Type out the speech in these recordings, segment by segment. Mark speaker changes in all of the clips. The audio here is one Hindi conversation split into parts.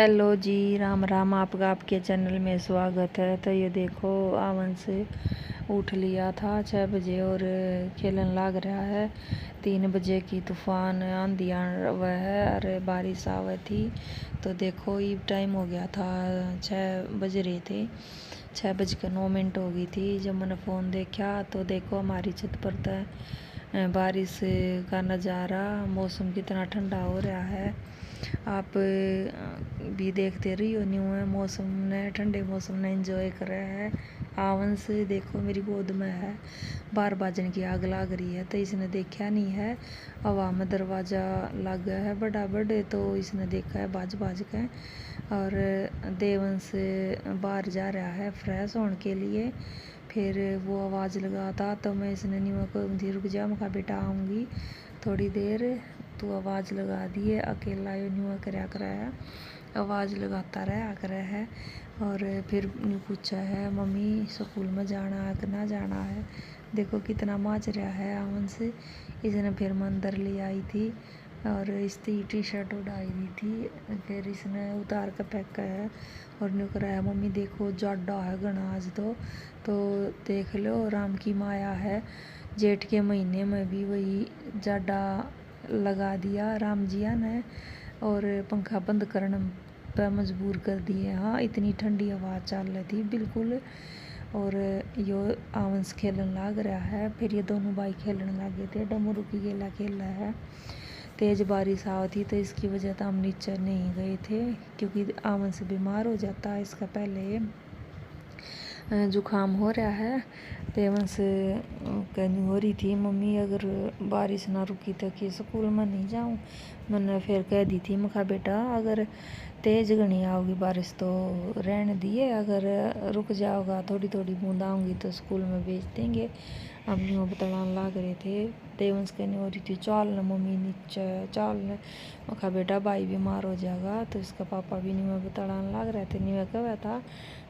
Speaker 1: हेलो जी, राम राम। आपका आपके चैनल में स्वागत है। तो ये देखो, आवन से उठ लिया था 6 बजे और खेलन लाग रहा है। 3 बजे की तूफान आंधी आ हुआ है और बारिश आवे थी। तो देखो ये टाइम हो गया था, 6 बज रहे थे, 6:09 हो गई थी। जब मैंने फ़ोन देखा तो देखो हमारी छत पर तो बारिश का नज़ारा, मौसम कितना ठंडा हो रहा है। आप भी देखते रही हो न्यू है, मौसम ने ठंडे मौसम ने एंजॉय कर रहा है। आवन से देखो मेरी गोद में है, 12 बाजन की आग लाग रही है। तो इसने देखा नहीं है, हवा में दरवाज़ा लग गया है बड़ा बड़े, तो इसने देखा है बाज बाज के। और देवन से बाहर जा रहा है फ्रेश होने के लिए। फिर वो आवाज़ लगाता तो मैं इसने न्यू को रुक जा, मैं कहा बेटा आऊँगी थोड़ी देर, तू आवाज़ लगा दिए। अकेला न्यू कराया कराया आवाज़ लगाता रहा कर है। और फिर पूछा है मम्मी स्कूल में जाना है कि ना जाना है। देखो कितना माच रहा है आवन से। इसने फिर मैं अंदर ले आई थी और इसकी टी शर्ट उड़ाई दी थी। फिर इसने उतार कर फेंका है और न्यू कराया मम्मी देखो जाडा है घना आज तो देख लो राम की माया है। जेठ के महीने में भी वही जाडा लगा दिया राम जिया ने और पंखा बंद करने पे मजबूर कर दिए। हाँ, इतनी ठंडी हवा चल रही थी बिल्कुल। और यो आंवस खेलन लाग रहा है। फिर ये दोनों भाई खेलने लगे थे, डमरू की गेला खेल रहा है। तेज़ बारिश आ थी तो इसकी वजह से हम नीचे नहीं गए थे, क्योंकि आंवस बीमार हो जाता है। इसका पहले जुकाम हो रहा है। तेवन से कहनी हो रही थी मम्मी अगर बारिश ना रुकी तो कि स्कूल में नहीं जाऊँ। मैंने फिर कह दी थी, मैं कहा बेटा अगर तेज़ घनी आओगी बारिश तो रहने दिए, अगर रुक जाओगा थोड़ी थोड़ी बूंद आऊँगी तो स्कूल में भेज देंगे। अम्मी वो बताने लग रहे थे। देवंश कहनी हो रही थी चल न मम्मी नीचे चल न। मैं कहा बेटा भाई बीमार हो जाएगा। तो इसका पापा भी नहीं में बताने लग रहे थे। नहीं में कहा था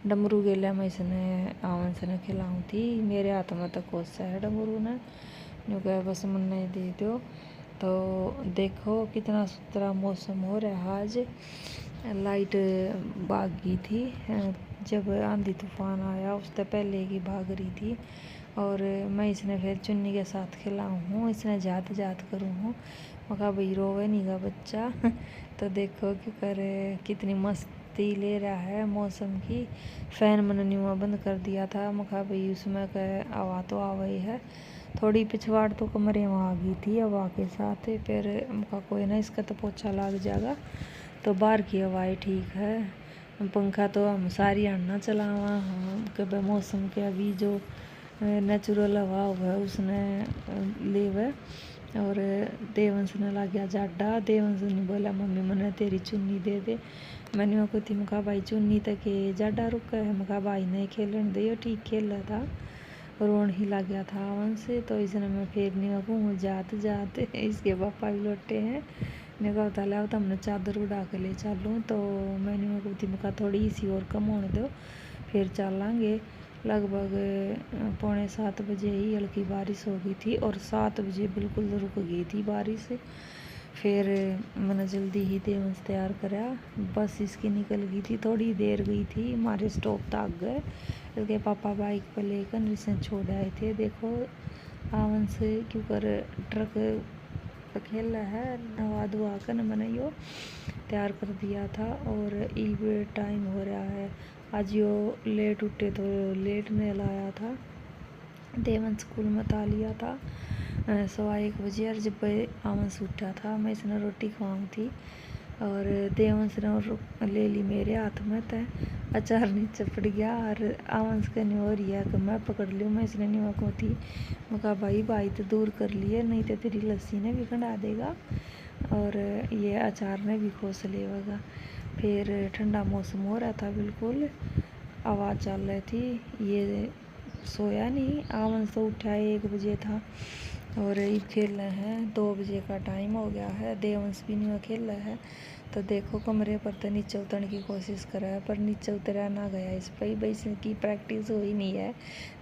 Speaker 1: डमरू गेला मैं इसने आवन से न खिलाऊँ थी, मेरे हाथ में तो कोसा है डमरू ने। न्यू कहा बस मुन्ने दे दो। तो देखो कितना सुथरा मौसम हो रहा है आज। लाइट भाग गई थी जब आंधी तूफान आया, उससे पहले की भाग रही थी। और मैं इसने फिर चुन्नी के साथ खिलाऊँ हूँ, इसने जात जात करूँ हूँ। मैं कहा भाई रोवे नहीं गा बच्चा। तो देखो क्यों करे, कितनी मस्ती ले रहा है मौसम की। फ़ैन मैंने न्यूआ बंद कर दिया था। मैं कहा भाई उसमें कह हवा तो आ गई है, थोड़ी पिछवाड़ तो कमरे में आ गई थी हवा के साथ। फिर मैं कोई ना इसका तो पोछा लग जाएगा, तो बाहर की हवाएं ठीक है। पंखा तो हम सारी आना चलावा हाँ कभी मौसम के अभी जो नेचुरल हवा हुआ उसने ले हुआ। और देवंश ने ला गया जाडा। देवंश ने बोला मम्मी मैंने तेरी चुन्नी दे दे। मैंने को थी मका भाई चुन्नी तक जाडा रुका है। मका भाई ने खेलन दे, ठीक खेल रहा था, रोन ही लग गया था वन से। तो इसने मैं फिर नहीं कहूँ जाते जाते इसके पापा भी लौटे हैं। ने कहा था लाओ तो हमने चादर उड़ा के ले चलूँ। तो मैंने को थी मका थोड़ी सी और कम होने दो फिर चलेंगे। लगभग 6:45 बजे ही हल्की बारिश हो गई थी और 7 बजे बिल्कुल रुक गई थी बारिश। फिर मैंने जल्दी ही देवंश तैयार करा, बस इसकी निकल गई थी, थोड़ी देर गई थी, हमारे स्टॉप तक गए। इसके पापा बाइक पर लेकर इसे छोड़ आए थे। देखो आवन से क्यों कर ट्रक खेल रहा है, नवा धुआ कर मैंने यो तैयार कर दिया था। और ई टाइम हो रहा है आज यो लेट उठे तो लेट ने लाया था। देवन स्कूल में था लिया था 1:15 बजे। और जब आवंस उठा था मैं इसने रोटी खवाऊँ थी और देवंश ने ले ली मेरे हाथ में, तय अचार नीचे पड़ गया। और आवंस कहनी हो रही है कि मैं पकड़ लूँ। मैं इसने नहीं को थी, मैं कहा भाई तो दूर कर लिए नहीं तो तेरी लस्सी ने भी खंडा देगा और ये अचार ने भी खोस लेगा। फिर ठंडा मौसम हो रहा था बिल्कुल, आवाज़ चल रही थी। ये सोया नहीं, आवन तो उठा 1 बजे था और ईब खेल रहे हैं। 2 बजे का टाइम हो गया है। देवंश भी नहीं खेल रहा है। तो देखो कमरे पर तो नीचे उतरने की कोशिश कर रहा है पर नीचे उतरा ना गया। इस पर बस की प्रैक्टिस हुई नहीं है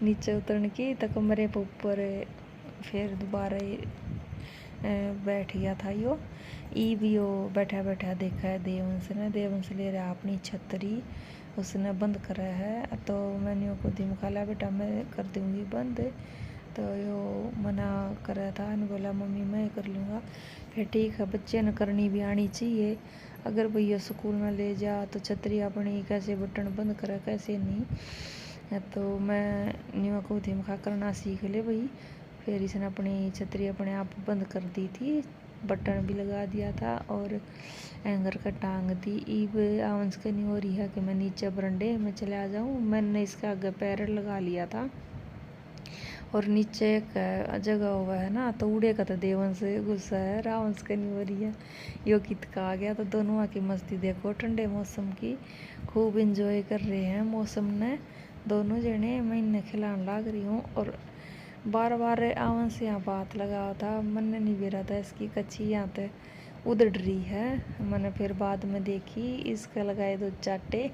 Speaker 1: नीचे उतरने की। तो कमरे पर ऊपर फिर दोबारा बैठ गया था यो। ई भी यो बैठा बैठा देखा है देवंश ने। देवंश ले रहा अपनी छतरी, उसने बंद करा है। तो मैंने यो को दिमखाला बेटा मैं कर दूँगी बंद। तो यो मना कर रहा था, ने बोला मम्मी मैं कर लूँगा। फिर ठीक है, बच्चे ने करनी भी आनी चाहिए। अगर भैया स्कूल में ले जा तो छतरी अपनी कैसे बटन बंद करे कैसे नहीं। तो मैं न्यू को दिमखा करना सीख ले भाई। फिर इसने अपनी छतरी अपने आप बंद कर दी थी, बटन भी लगा दिया था और एंगर का टांग दी। ईब आंस का नहीं हो रही है कि मैं नीचे बरंडे में चले आ जाऊँ। मैंने इसका आगे पैर लगा लिया था और नीचे एक जगह हुआ है ना, तो उड़े का तो देवन से गुस्सा है, रावंश का नहीं हो रही है। यो कित का आ गया। तो दोनों की मस्ती देखो, ठंडे मौसम की खूब इंजॉय कर रहे हैं मौसम ने दोनों जने। मैं इन्हें खिलाने लग रही हूँ और बार बार आवन से यहाँ बात लगा था। मन नहीं बेरा था इसकी कच्ची यहाँ पे उधड़ रही है। मैंने फिर बाद में देखी इसका लगाए दो चाटे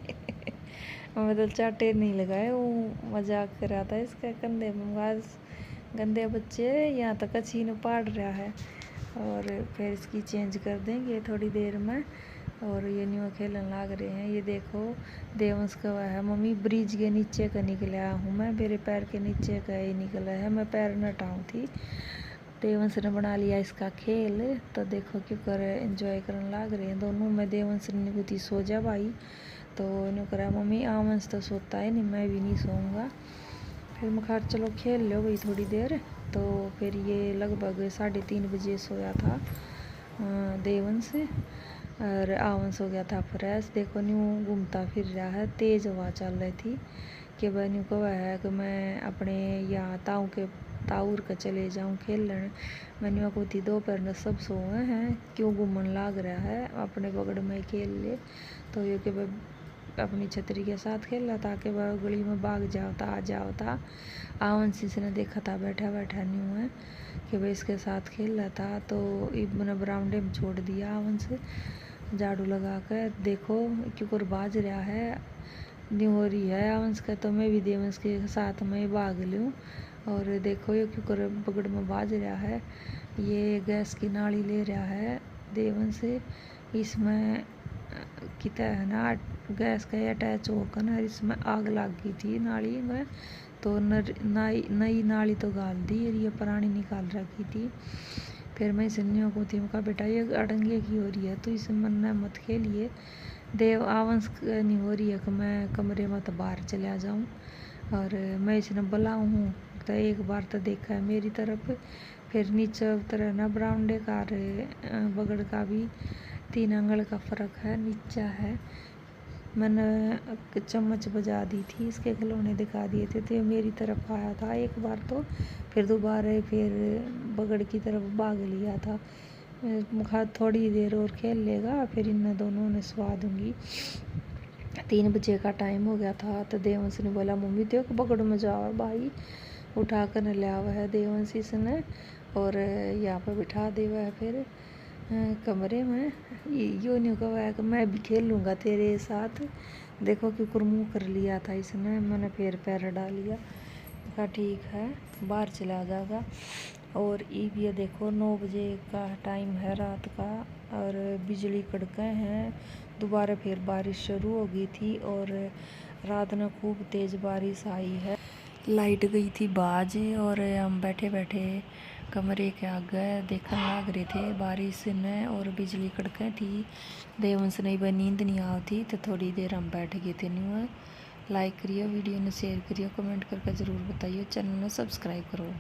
Speaker 1: मतलब चाटे नहीं लगाए, वो मजाक कर रहा था इसका कंधे में। बस गंदे बच्चे यहाँ तक अच्छी ने पाड़ रहा है। और फिर इसकी चेंज कर देंगे थोड़ी देर में। और ये न्यू खेलने लग रहे हैं। ये देखो देवंश का है, मम्मी ब्रिज के नीचे का निकला हूँ मैं, मेरे पैर के नीचे का ही निकला है, मैं पैर न हटाऊँ थी। देवंश ने बना लिया इसका खेल। तो देखो क्यों कर एंजॉय करने लग रहे हैं दोनों। मैं देवंश ने कुछ सो जा भाई, तो इन्होंने करा मम्मी आवंश तो सोता है नहीं, मैं भी नहीं सोऊंगा। फिर मैं कहा चलो खेल लो भाई थोड़ी देर। तो फिर ये लगभग 3:30 बजे सोया था देवंश, और आवंश हो गया था फ्रेश। देखो न्यू घूमता फिर रहा है, तेज़ हवा चल रही थी कि वह न्यू कहा है कि मैं अपने यहाँ ताऊर का चले जाऊँ खेलने। मैंने को थी दोपहर में सब सोए हैं, क्यों घूमन लाग रहा है अपने बगड़ में खेल ले। तो ये कि अपनी छतरी के साथ खेल रहा था कि वह गली में भाग जाता आ जाता। आवंश ने देखा था बैठा बैठा न्यू है कि वह इसके साथ खेल रहा था। तो मैंने बरामदे में छोड़ दिया आवंश झाड़ू लगा कर। देखो क्यों बाज रहा है, न्यू हो रही है आवंश का। तो मैं भी देवंश के साथ में भाग लूँ। और देखो ये क्यों बगड़ में बाज रहा है। ये गैस की नाली ले रहा है देवंश, इसमें कितना है ना गैस का अटैच होकर ना इसमें आग लग गई थी नाली में। तो नई नाली तो गाल दी और ये पुरानी निकाल रखी थी। फिर मैं सन्नियों को थी उनका बेटा ये अड़ंगे की हो रही है तो इसे मन मत खेलिए। देव आवंश नहीं हो रही है कि मैं कमरे में तो बाहर चला जाऊँ। और मैं इसने बुलाऊँ हूँ तो एक बार तो देखा है मेरी तरफ। फिर नीचे उतर ना बरामदे का बगड़ का भी 3 आंगल का फ़र्क है, नीचा है। मैंने चम्मच बजा दी थी, इसके खिलौने दिखा दिए थे तो ये मेरी तरफ आया था एक बार। तो फिर दोबारा फिर बगड़ की तरफ भाग लिया था। मुखा थोड़ी देर और खेल लेगा फिर इन दोनों ने सुला दूँगी। 3 बजे का टाइम हो गया था। तो देवंश ने बोला मम्मी देखो बगड़ में जाओ भाई, उठा कर न लिया हुआ है देवंश इसने और यहाँ पर बिठा दिया है। फिर कमरे में यो नहीं कहा है कि मैं भी खेल लूँगा तेरे साथ। देखो कि कुरमुह कर लिया था इसने, मैंने फिर पैर डाल लिया, कहा ठीक है बाहर चला जाएगा। और ये देखो 9 बजे का टाइम है रात का और बिजली कड़के हैं। दोबारा फिर बारिश शुरू हो गई थी और रात में खूब तेज़ बारिश आई है। लाइट गई थी बाज और हम बैठे बैठे कमरे के आगे देखने लग रहे थे बारिश में और बिजली कड़के थी। देवंश नहीं वह नींद नहीं आती तो थोड़ी देर हम बैठ गए थे। न्यू लाइक करिए, वीडियो ने शेयर करिए, कमेंट करके ज़रूर बताइए, चैनल में सब्सक्राइब करो।